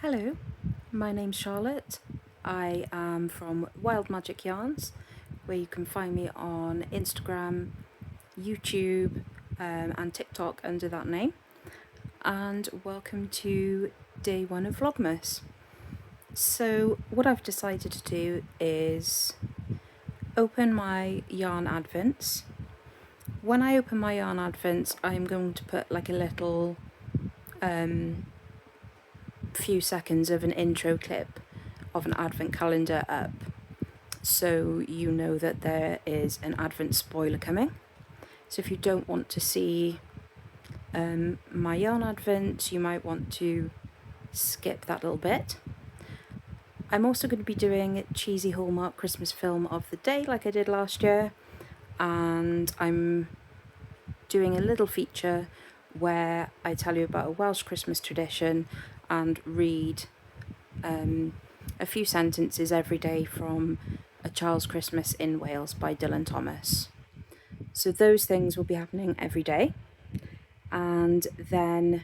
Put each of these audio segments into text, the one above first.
Hello, my name's Charlotte. I am from Wild Magic Yarns, where you can find me on Instagram, YouTube, and TikTok under that name. And welcome to day one of Vlogmas. So what I've decided to do is open my yarn advents. When I open my yarn advents, I'm going to put like a little few seconds of an intro clip of an advent calendar up, so you know that there is an advent spoiler coming. So if you don't want to see my yarn advent, you might want to skip that little bit. I'm also going to be doing cheesy Hallmark Christmas film of the day like I did last year, and I'm doing a little feature where I tell you about a Welsh Christmas tradition and read a few sentences every day from A Child's Christmas in Wales by Dylan Thomas. So those things will be happening every day, and then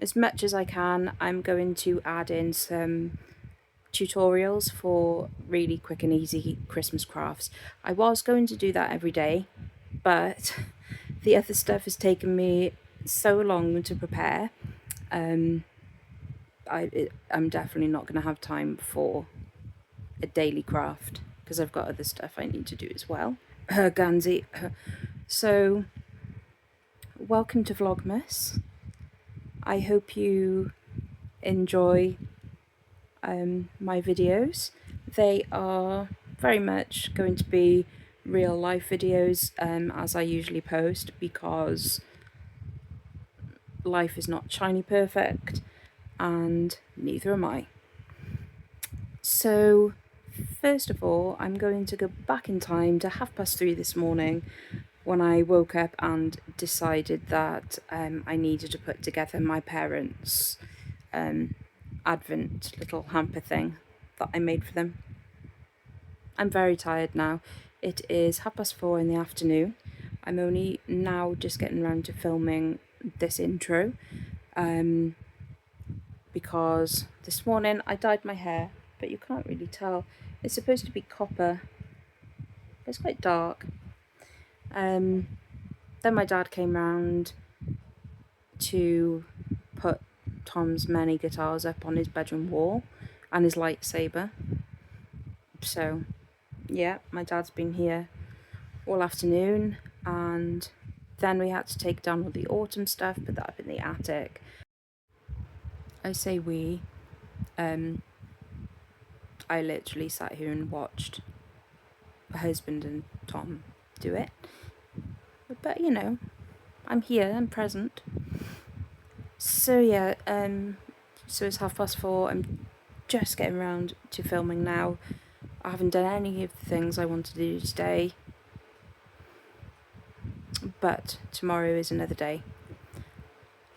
as much as I can, I'm going to add in some tutorials for really quick and easy Christmas crafts. I was going to do that every day, but the other stuff has taken me so long to prepare. I'm definitely not going to have time for a daily craft because I've got other stuff I need to do as well. Gansey. So, welcome to Vlogmas. I hope you enjoy my videos. They are very much going to be real life videos as I usually post, because life is not shiny perfect and neither am I. So first of all, I'm going to go back in time to 3:30 this morning when I woke up and decided that I needed to put together my parents' advent little hamper thing that I made for them. I'm very tired now. It is 4:30 in the afternoon. I'm only now just getting around to filming this intro because this morning I dyed my hair, but you can't really tell. It's supposed to be copper, but it's quite dark. Then my dad came round to put Tom's many guitars up on his bedroom wall and his lightsaber. So yeah, my dad's been here all afternoon, and then we had to take down all the autumn stuff, put that up in the attic. I say we, I literally sat here and watched my husband and Tom do it. But you know, I'm here, I'm present. So yeah, so it's 4:30. I'm just getting around to filming now. I haven't done any of the things I wanted to do today, but tomorrow is another day.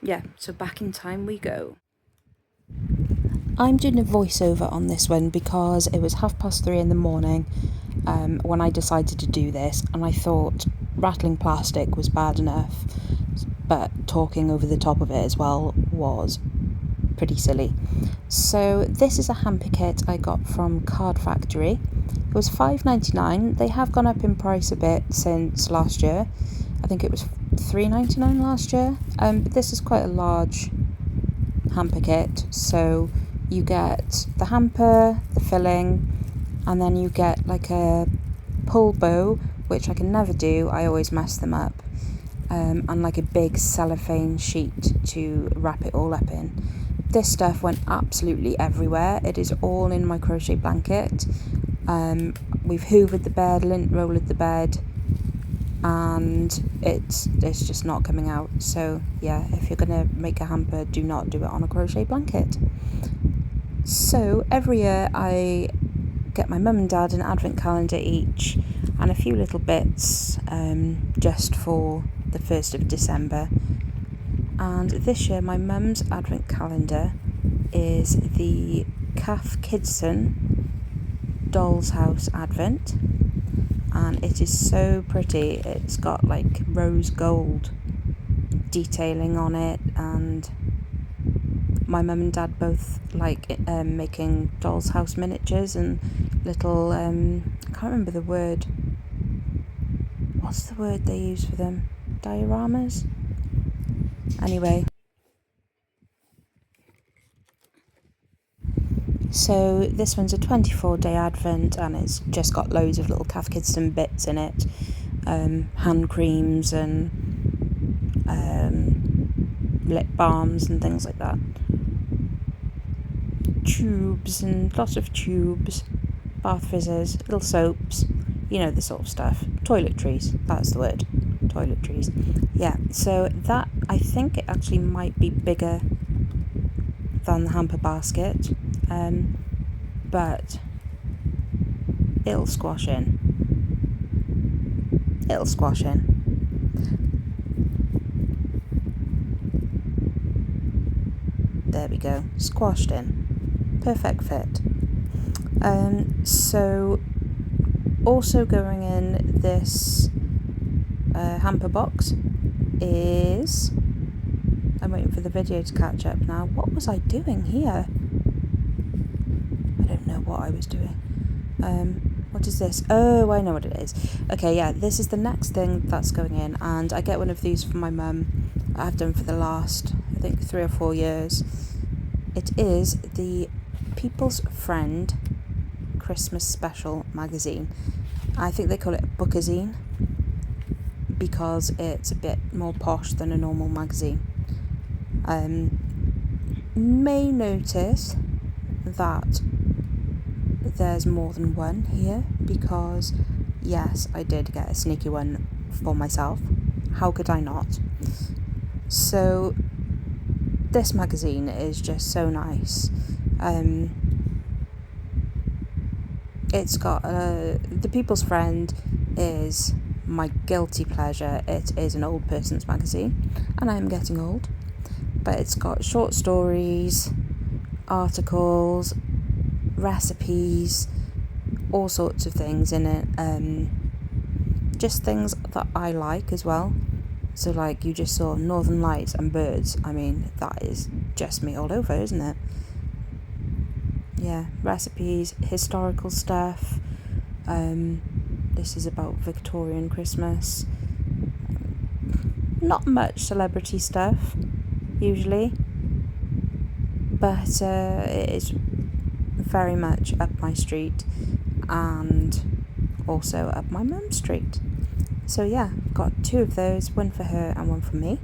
Yeah, so back in time we go. I'm doing a voiceover on this one because it was 3:30 in the morning when I decided to do this, and I thought rattling plastic was bad enough, but talking over the top of it as well was pretty silly. So this is a hamper kit I got from Card Factory. It was $5.99. They have gone up in price a bit since last year. I think it was $3.99 last year. But this is quite a large hamper kit, so you get the hamper, the filling, and then you get like a pull bow, which I can never do, I always mess them up, and like a big cellophane sheet to wrap it all up in. This stuff went absolutely everywhere. It is all in my crochet blanket. We've hoovered the bed, lint rolled the bed, and it's just not coming out. So yeah, if you're gonna make a hamper, do not do it on a crochet blanket. So every year I get my mum and dad an advent calendar each and a few little bits just for the 1st of December. And this year my mum's advent calendar is the Kath Kidson Doll's House Advent, and it is so pretty. It's got like rose gold detailing on it, and my mum and dad both like making doll's house miniatures and little, I can't remember the word. What's the word they use for them? Dioramas? Anyway. So this one's a 24-day advent, and it's just got loads of little Cath Kidston bits in it. Hand creams and lip balms and things like that. Tubes and lots of tubes. Bath fizzers, little soaps. You know, the sort of stuff. Toiletries, that's the word. Toiletries. Yeah, so that, I think it actually might be bigger than the hamper basket. But it'll squash in. It'll squash in. There we go. Squashed in. Perfect fit. So also going in this hamper box is... I'm waiting for the video to catch up now. What was I doing here? I don't know what I was doing. What is this? Oh, I know what it is. Okay, yeah, this is the next thing that's going in, and I get one of these for my mum. I've done for the last, I think, 3 or 4 years. It is the People's Friend Christmas Special magazine. I think they call it a bookazine because it's a bit more posh than a normal magazine. May notice that there's more than one here because, yes, I did get a sneaky one for myself. How could I not? So this magazine is just so nice. It's got The People's Friend is my guilty pleasure. It is an old person's magazine, and I am getting old. But it's got short stories, articles, recipes, all sorts of things in it. Just things that I like as well. So like you just saw Northern Lights and birds. I mean, that is just me all over, isn't it? Yeah, recipes, historical stuff. This is about Victorian Christmas. Not much celebrity stuff, usually. But it is very much up my street and also up my mum's street. So yeah, I've got 2 of those, one for her and one for me.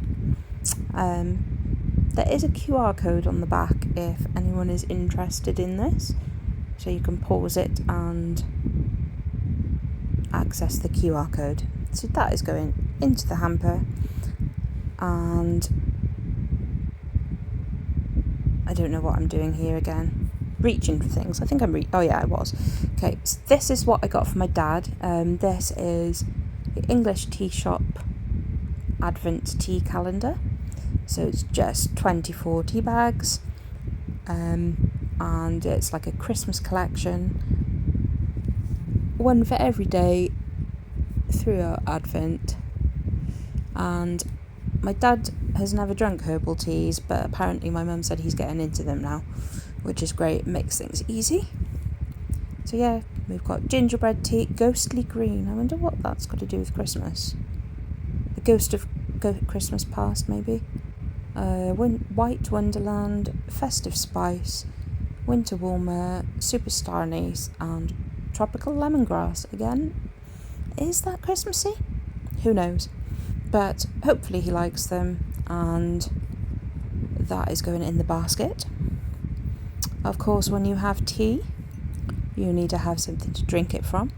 There is a QR code on the back if anyone is interested in this, so you can pause it and access the QR code. So that is going into the hamper, and I don't know what I'm doing here again. Reaching for things. I think I'm oh yeah, I was. Okay, so this is what I got for my dad. This is the English Tea Shop Advent Tea Calendar. So it's just 24 tea bags. And it's like a Christmas collection. One for every day throughout Advent. And my dad has never drunk herbal teas, but apparently my mum said he's getting into them now, which is great. It makes things easy. So yeah, we've got gingerbread tea, ghostly green. I wonder what that's got to do with Christmas. The ghost of Christmas past, maybe. White Wonderland, Festive Spice, Winter Warmer, Superstar Anise, and Tropical Lemongrass. Again, is that Christmassy? Who knows? But hopefully he likes them, and that is going in the basket. Of course, when you have tea, you need to have something to drink it from.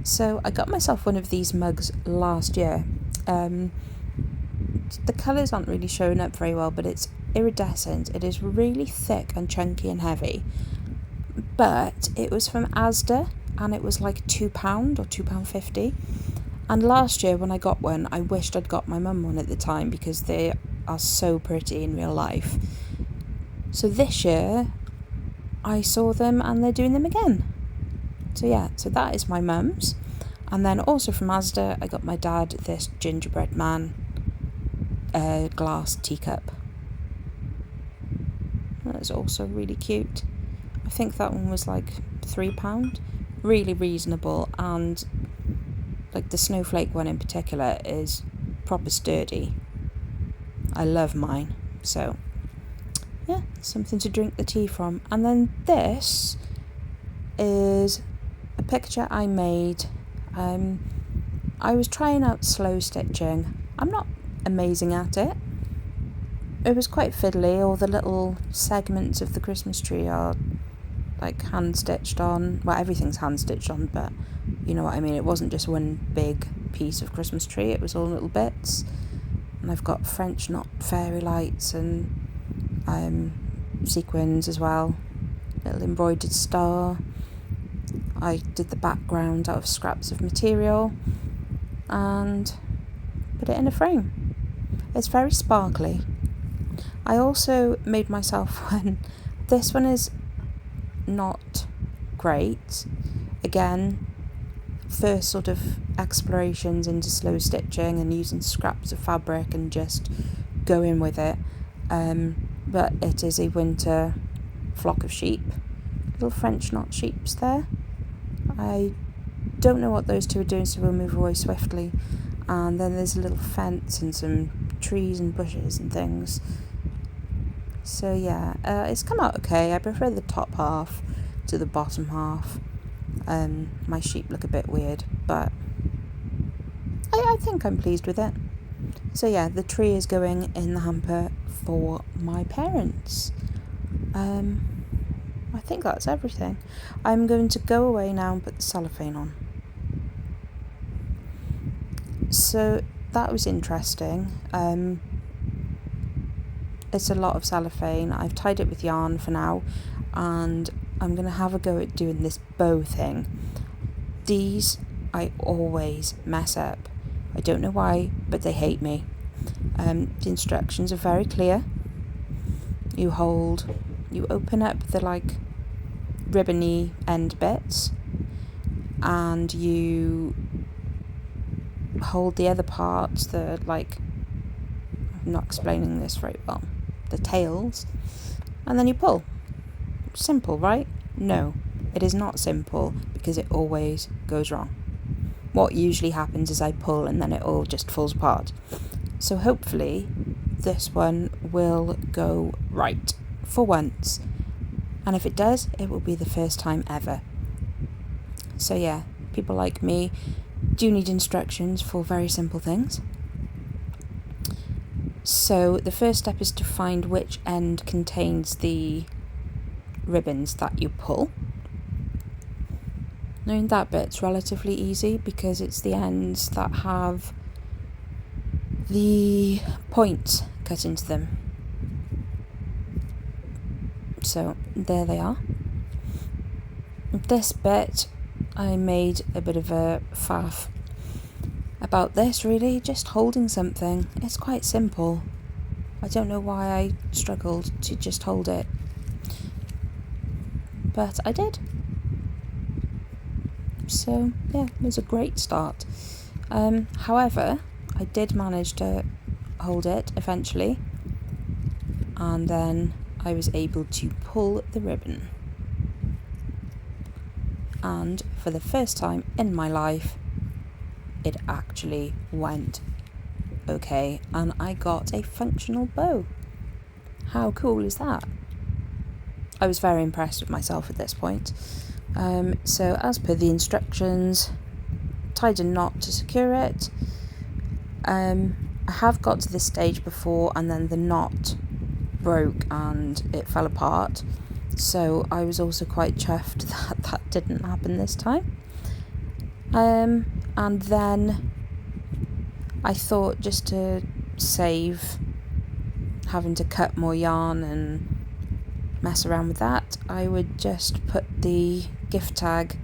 So I got myself one of these mugs last year. The colours aren't really showing up very well, but it's iridescent. It is really thick and chunky and heavy. But it was from Asda, and it was like £2 or £2.50. And last year when I got one, I wished I'd got my mum one at the time because they are so pretty in real life. So this year, I saw them and they're doing them again. So yeah, so that is my mum's. And then also from Asda, I got my dad this gingerbread man glass teacup. is also really cute. I think that one was like £3, really reasonable, and like the snowflake one in particular is proper sturdy. I love mine, so yeah, something to drink the tea from. And then this is a picture I made. I was trying out slow stitching. I'm not amazing at it. It was quite fiddly. All the little segments of the Christmas tree are like hand stitched on. Well, everything's hand stitched on, but you know what I mean. It wasn't just one big piece of Christmas tree, it was all little bits. And I've got French knot fairy lights and sequins as well, little embroidered star. I did the background out of scraps of material and put it in a frame. It's very sparkly. I also made myself one. This one is not great. Again, first sort of explorations into slow stitching and using scraps of fabric and just going with it. But it is a winter flock of sheep, little French knot sheeps there. I don't know what those two are doing, so we'll move away swiftly. And then there's a little fence and some trees and bushes and things. So yeah, it's come out okay. I prefer the top half to the bottom half. My sheep look a bit weird, but I think I'm pleased with it. So yeah, the tree is going in the hamper for my parents. I think that's everything. I'm going to go away now and put the cellophane on. So that was interesting. It's a lot of cellophane. I've tied it with yarn for now, and I'm going to have a go at doing this bow thing. These I always mess up. I don't know why, but they hate me. The instructions are very clear. You open up the like ribbony end bits, and you hold the other parts, the like, I'm not explaining this very well, the tails, and then you pull. Simple, right? No, it is not simple, because it always goes wrong. What usually happens is I pull and then it all just falls apart. So hopefully this one will go right for once. And if it does, it will be the first time ever. So yeah, people like me do need instructions for very simple things. So the first step is to find which end contains the ribbons that you pull. Now that bit's relatively easy because it's the ends that have the points cut into them. So there they are. This bit, I made a bit of a faff about this, really, just holding something. It's quite simple. I don't know why I struggled to just hold it, but I did. So yeah, it was a great start. However, I did manage to hold it eventually, and then I was able to pull the ribbon. And for the first time in my life, it actually went okay, and I got a functional bow. How cool is that? I was very impressed with myself at this point. So as per the instructions, tied a knot to secure it. I have got to this stage before and then the knot broke and it fell apart, so I was also quite chuffed that that didn't happen this time. And then I thought, just to save having to cut more yarn and mess around with that, I would just put the gift tag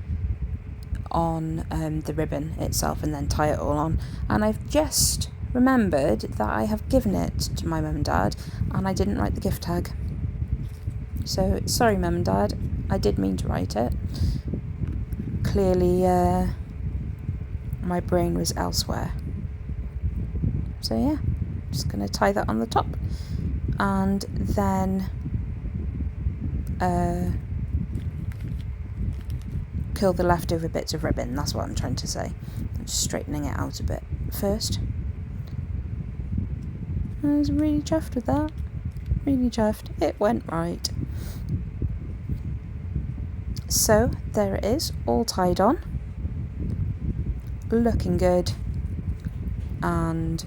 on the ribbon itself and then tie it all on. And I've just remembered that I have given it to my mum and dad and I didn't write the gift tag. So sorry mum and dad, I did mean to write it. Clearly my brain was elsewhere. So yeah, just going to tie that on the top, and then curl the leftover bits of ribbon. That's what I'm trying to say. I'm just straightening it out a bit first. I was really chuffed with that. Really chuffed. It went right. So there it is, all tied on. Looking good. And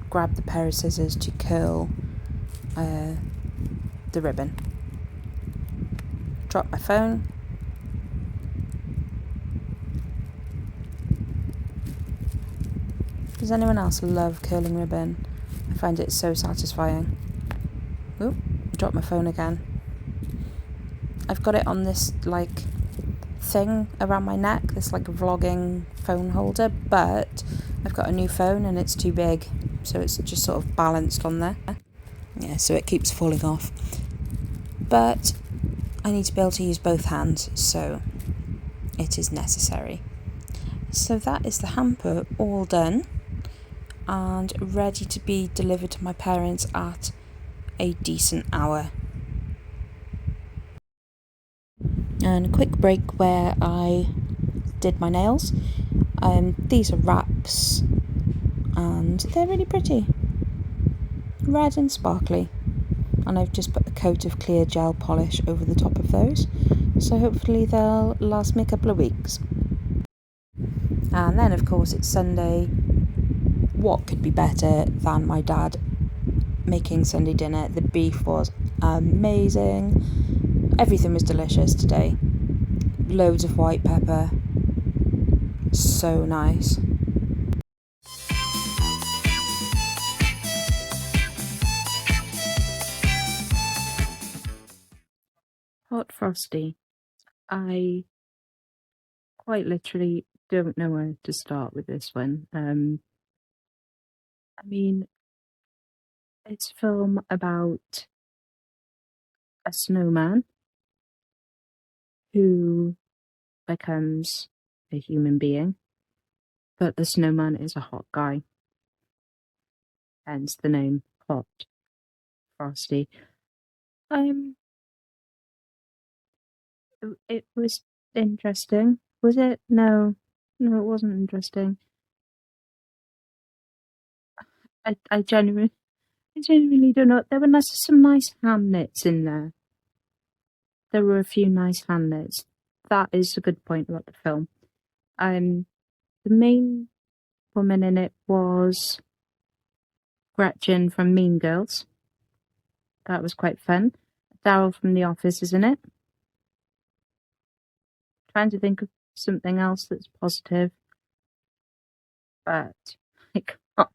grab the pair of scissors to curl the ribbon. Drop my phone. Does anyone else love curling ribbon? I find it so satisfying. Oop, drop my phone again. I've got it on this like thing around my neck, this like vlogging phone holder, but I've got a new phone and it's too big, so it's just sort of balanced on there. Yeah, so it keeps falling off. But I need to be able to use both hands, so it is necessary. So that is the hamper all done and ready to be delivered to my parents at a decent hour. And a quick break where I did my nails. These are wraps and they're really pretty. Red and sparkly. And I've just put a coat of clear gel polish over the top of those, so hopefully they'll last me a couple of weeks. And then of course it's Sunday. What could be better than my dad making Sunday dinner? The beef was amazing. Everything was delicious today. Loads of white pepper. So nice. Hot Frosty. I quite literally don't know where to start with this one. I mean, it's a film about a snowman who becomes a human being, but the snowman is a hot guy, hence the name Hot Frosty. It was interesting. Was it? No, it wasn't interesting. I genuinely don't know. There were some nice hamlets in there. There were a few nice hamlets. That is a good point about the film. The main woman in it was Gretchen from Mean Girls. That was quite fun. Daryl from The Office is in it. Trying to think of something else that's positive, but I can't.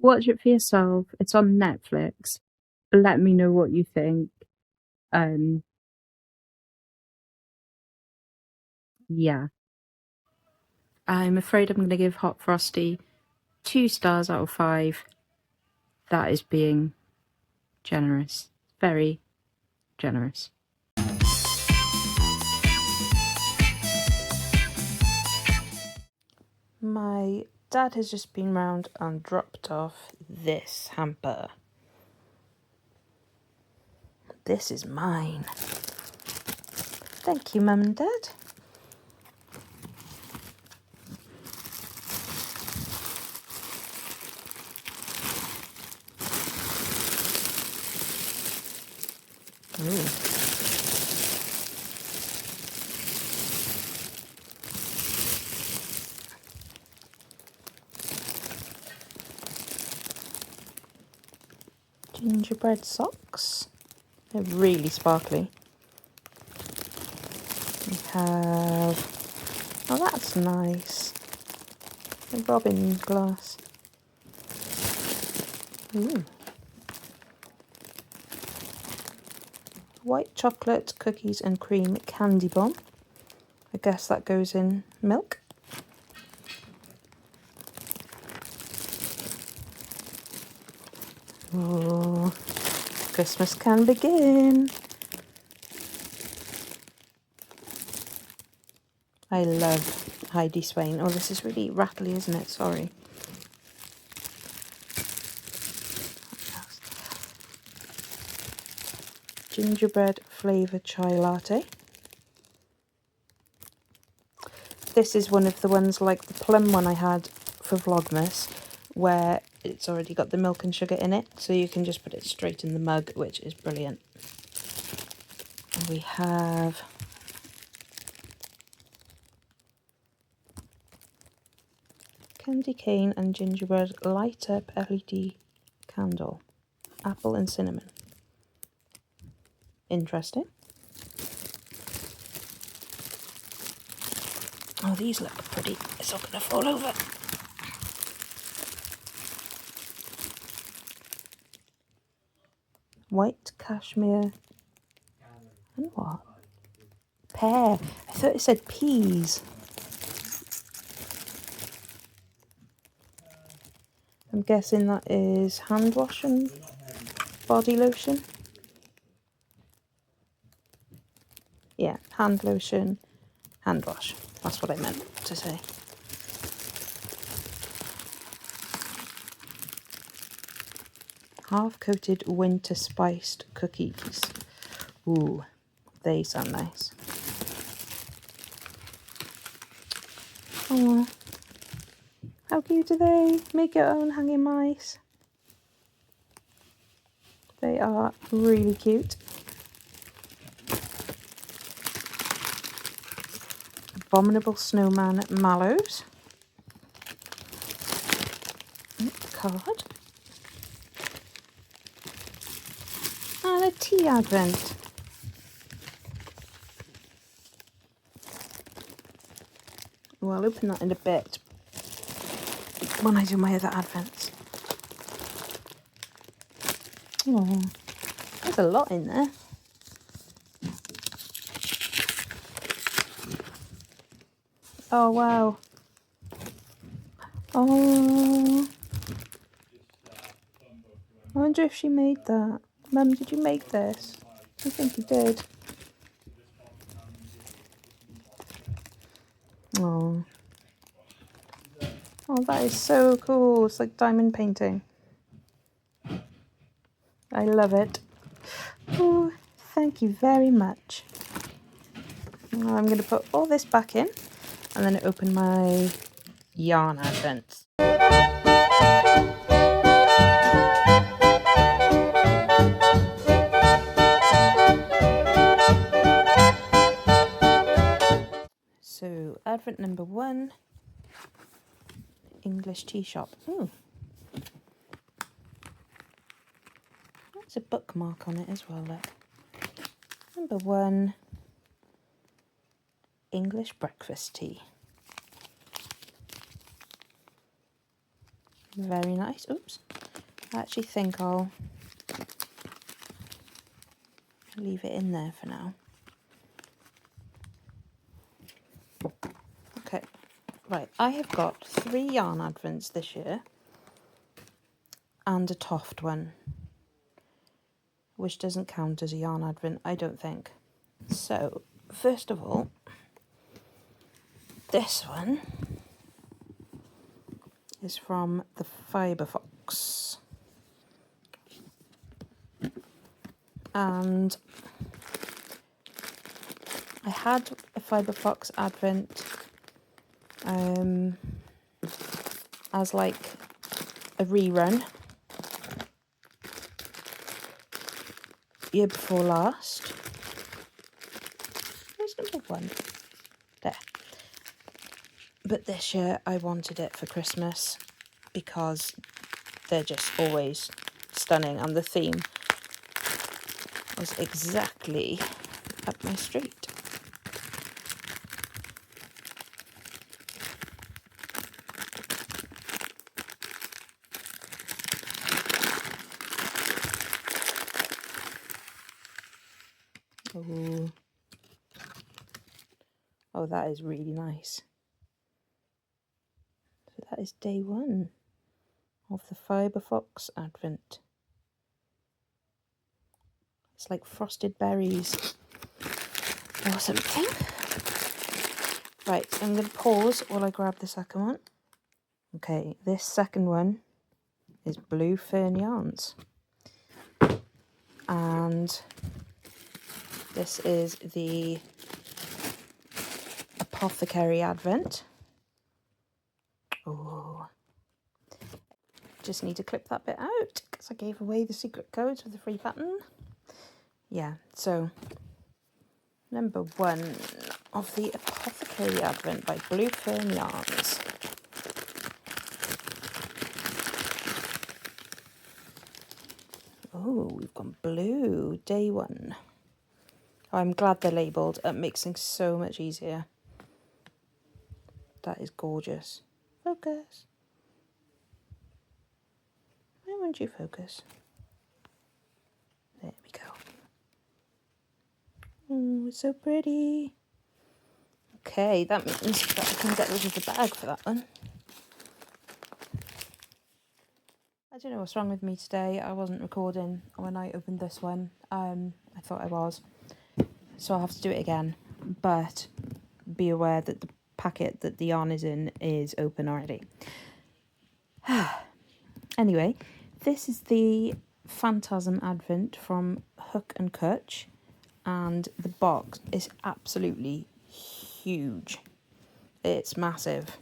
Watch it for yourself. It's on Netflix. Let me know what you think. Yeah. I'm afraid I'm going to give Hot Frosty 2 stars out of 5. That is being generous. Very generous. My dad has just been round and dropped off this hamper. This is mine. Thank you, Mum and Dad. Ooh. Gingerbread socks. They're really sparkly. We have... Oh, that's nice. A robin glass. Ooh. White chocolate, cookies and cream candy bomb. I guess that goes in milk. Oh, Christmas can begin. I love Heidi Swain. Oh, this is really rattly, isn't it? Sorry. gingerbread flavoured chai latte. This is one of the ones like the plum one I had for Vlogmas, where it's already got the milk and sugar in it, so you can just put it straight in the mug, which is brilliant. And we have candy cane and gingerbread light up LED candle, apple and cinnamon. Interesting. Oh, these look pretty. It's all gonna fall over. White cashmere and what? Pear. I thought it said peas. I'm guessing that is hand wash and body lotion. Yeah, hand lotion, hand wash. That's what I meant to say. Half-coated winter spiced cookies. Ooh, they sound nice. Oh, how cute are they? Make your own hanging mice. They are really cute. Abominable Snowman mallows. Card. And a tea advent. Well, I'll open that in a bit when I do my other advents. Oh, there's a lot in there. Oh, wow. Oh, I wonder if she made that. Mum, did you make this? I think you did. Oh. Oh, that is so cool. It's like diamond painting. I love it. Oh, thank you very much. Now I'm going to put all this back in and then open my yarn advents. So, advent number 1, English tea shop. Ooh. There's a bookmark on it as well, look. Number 1, English breakfast tea. Very nice. Oops. I actually think I'll leave it in there for now. Okay. Right, I have got 3 yarn advents this year and a Toft one, which doesn't count as a yarn advent, I don't think. So, first of all, this one is from the Fibre Fox. And I had a Fibre Fox advent as like a rerun year before last. Where's number 1? There. But this year I wanted it for Christmas because they're just always stunning and the theme was exactly up my street. Oh. Oh, that is really nice. So that is day 1 of the Fibre Fox advent. It's like frosted berries or something. Right, I'm going to pause while I grab the second one. Okay, this second one is Blue Fern Yarns. And This is the Apothecary Advent. Oh, just need to clip that bit out because I gave away the secret codes with the free button. Yeah, so number 1 of the Apothecary Advent by Blue Fern Yarns. Oh, we've gone blue, day 1. Oh, I'm glad they're labelled. It makes things so much easier. That is gorgeous. Focus. Why won't you focus? There we go. Oh, it's so pretty. Okay, that means that I can get rid of the bag for that one. I don't know what's wrong with me today. I wasn't recording when I opened this one. I thought I was. So I'll have to do it again. But be aware that the packet that the yarn is in is open already. Anyway, this is the Phantasm Advent from Hook and Cwtch, and the box is absolutely huge. It's massive.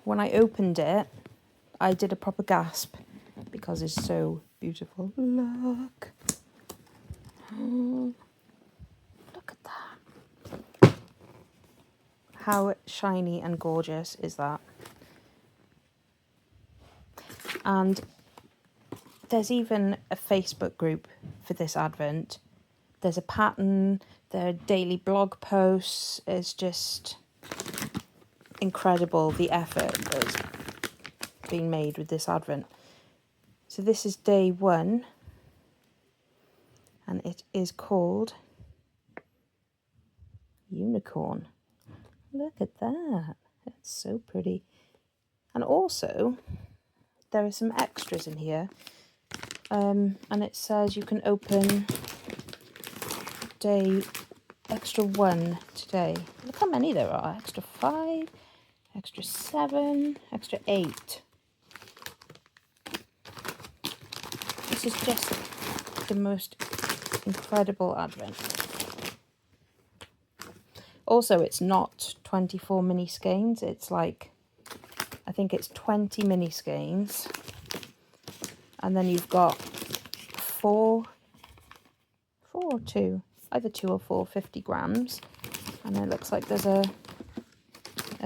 When I opened it, I did a proper gasp because it's so beautiful. Look. Oh, look at that. How shiny and gorgeous is that? And there's even a Facebook group for this advent. There's a pattern, there are daily blog posts. It's just incredible the effort that's been made with this advent. So this is day 1, and it is called Unicorn. Look at that. It's so pretty. And also, there are some extras in here. And it says you can open day extra 1 today. Look how many there are. Extra 5, extra 7, extra 8. This is just the most incredible advent. Also, it's not 24 mini skeins. It's like, I think it's 20 mini skeins. And then you've got 4 or 2, either 2 or 4, 50 grams. And it looks like there's a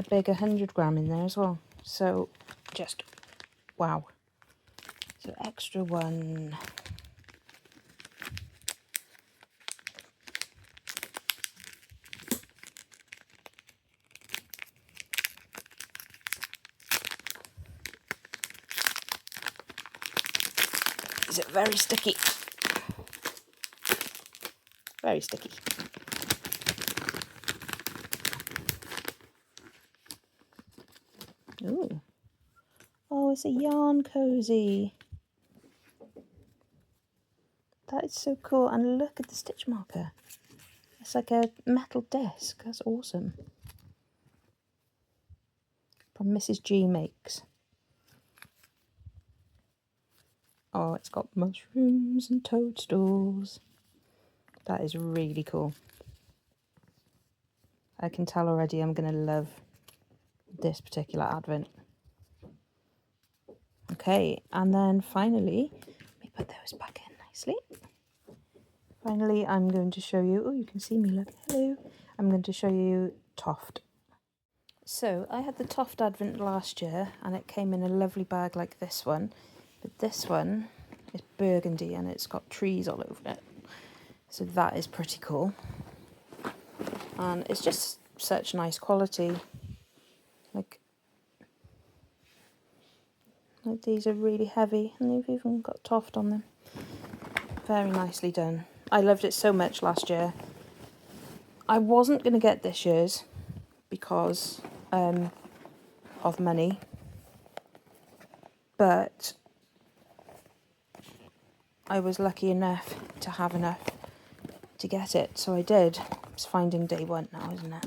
big 100 gram in there as well. So just wow. So extra 1. Is it very sticky? Very sticky. Ooh. Oh, it's a yarn cozy. That is so cool. And look at the stitch marker. It's like a metal disc. That's awesome. From Mrs. G Makes. Oh, it's got mushrooms and toadstools. That is really cool. I can tell already I'm going to love this particular advent. Okay, and then finally, let me put those back in nicely. Finally, I'm going to show you, oh, you can see me, look, hello. I'm going to show you Toft. So, I had the Toft advent last year, and it came in a lovely bag like this one. But this one is burgundy, and it's got trees all over it. So that is pretty cool. And it's just such nice quality. Like these are really heavy, and they've even got Toft on them. Very nicely done. I loved it so much last year. I wasn't going to get this year's because of money, but I was lucky enough to have enough to get it, so I did. It's finding day 1 now, isn't it?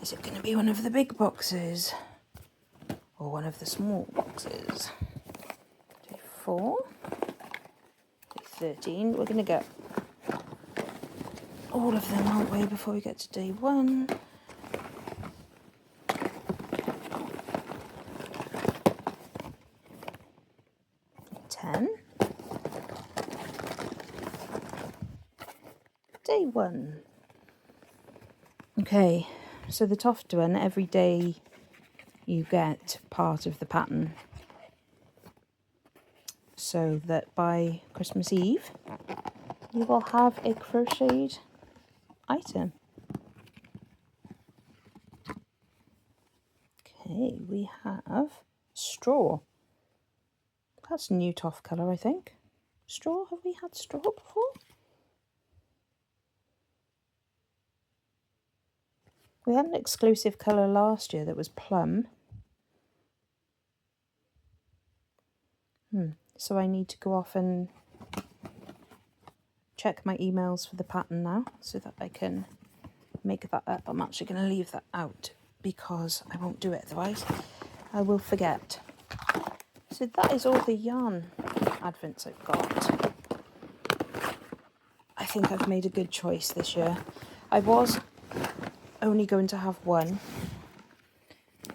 Is it going to be one of the big boxes or one of the small boxes? Day 4, day 13. We're going to get all of them, aren't we, before we get to day 1. Day 1. Okay, so the Toft one, every day you get part of the pattern, so that by Christmas Eve you will have a crocheted item. Okay, we have straw. That's a new Toft colour, I think. Straw, have we had straw before? We had an exclusive colour last year that was plum. So I need to go off and check my emails for the pattern now so that I can make that up. I'm actually going to leave that out because I won't do it otherwise. I will forget. So that is all the yarn advents I've got. I think I've made a good choice this year. I was only going to have one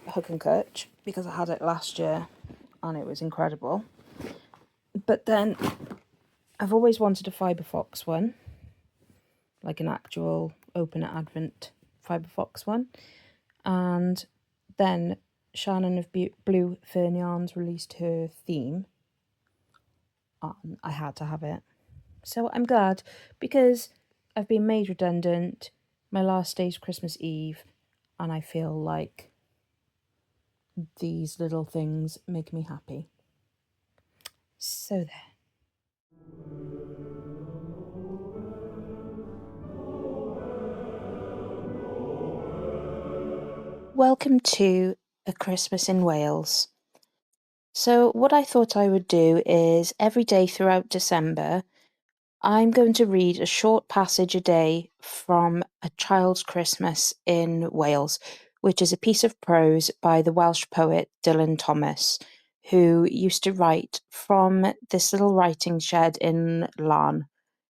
hook and Cwtch because I had it last year and it was incredible. But then I've always wanted a Fibre Fox one, like an actual open advent Fibre Fox one. And then Shannon of Blue Fern Yarns released her theme. I had to have it. So I'm glad, because I've been made redundant. My last day's Christmas Eve, and I feel like these little things make me happy. So there. Welcome to A Christmas in Wales. So what I thought I would do is every day throughout December, I'm going to read a short passage a day from A Child's Christmas in Wales, which is a piece of prose by the Welsh poet Dylan Thomas, who used to write from this little writing shed in Larne,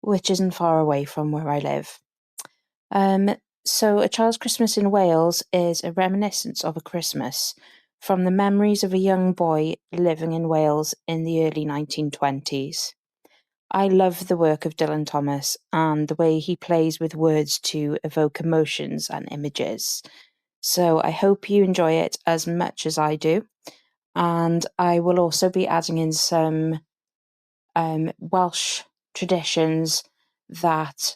which isn't far away from where I live. So A Child's Christmas in Wales is a reminiscence of a Christmas from the memories of a young boy living in Wales in the early 1920s. I love the work of Dylan Thomas and the way he plays with words to evoke emotions and images. So I hope you enjoy it as much as I do. And I will also be adding in some Welsh traditions that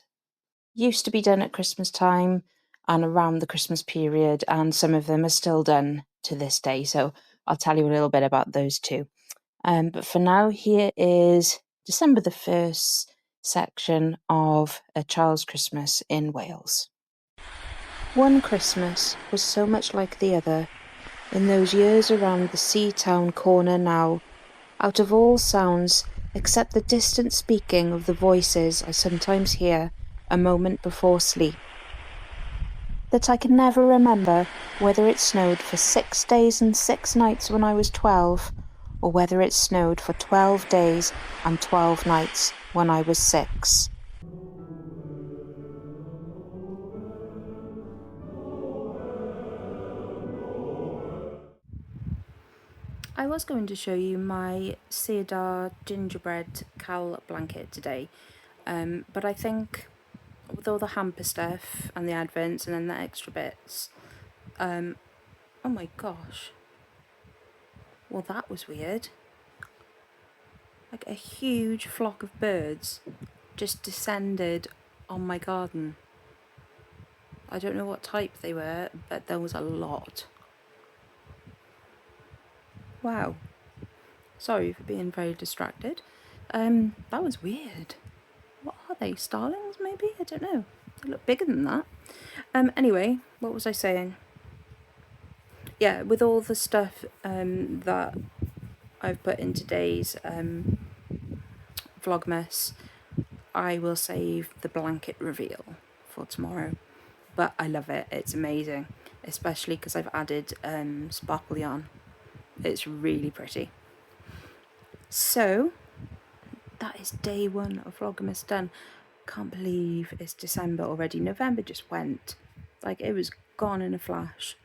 used to be done at Christmas time and around the Christmas period, and some of them are still done to this day. So I'll tell you a little bit about those too. But for now, here is December the 1st section of A Child's Christmas in Wales. One Christmas was so much like the other, in those years around the sea town corner now, out of all sounds except the distant speaking of the voices I sometimes hear a moment before sleep, that I can never remember whether it snowed for 6 days and 6 nights when I was 12, or whether it snowed for 12 days and 12 nights when I was 6. I was going to show you my cedar gingerbread cowl blanket today, but I think with all the hamper stuff and the advents and then the extra bits, oh my gosh, well that was weird. Like a huge flock of birds just descended on my garden. I don't know what type they were, but there was a lot. Wow. Sorry for being very distracted. That was weird. What are they? Starlings, maybe? I don't know. They look bigger than that. Anyway, what was I saying? Yeah, with all the stuff that I've put in today's Vlogmas, I will save the blanket reveal for tomorrow. But I love it. It's amazing, especially because I've added sparkle yarn. It's really pretty. So that is day 1 of Vlogmas done. Can't believe it's December already. November just went. Like, it was gone in a flash.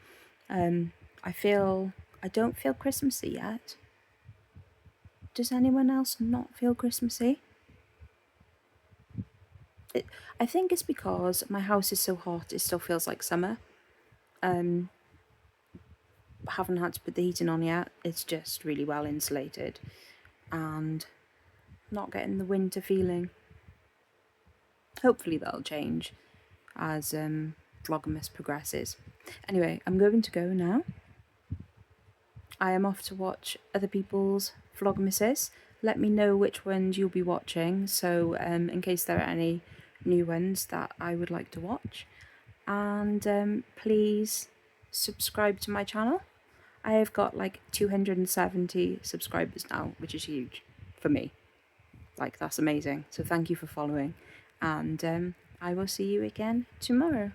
I don't feel Christmassy yet. Does anyone else not feel Christmassy? I think it's because my house is so hot, it still feels like summer. Haven't had to put the heating on yet. It's just really well insulated and not getting the winter feeling. Hopefully that'll change as Vlogmas progresses. Anyway, I'm going to go now. I am off to watch other people's Vlogmases. Let me know which ones you'll be watching, so in case there are any new ones that I would like to watch. And please subscribe to my channel. I have got like 270 subscribers now, which is huge for me. Like, that's amazing. So thank you for following, and I will see you again tomorrow.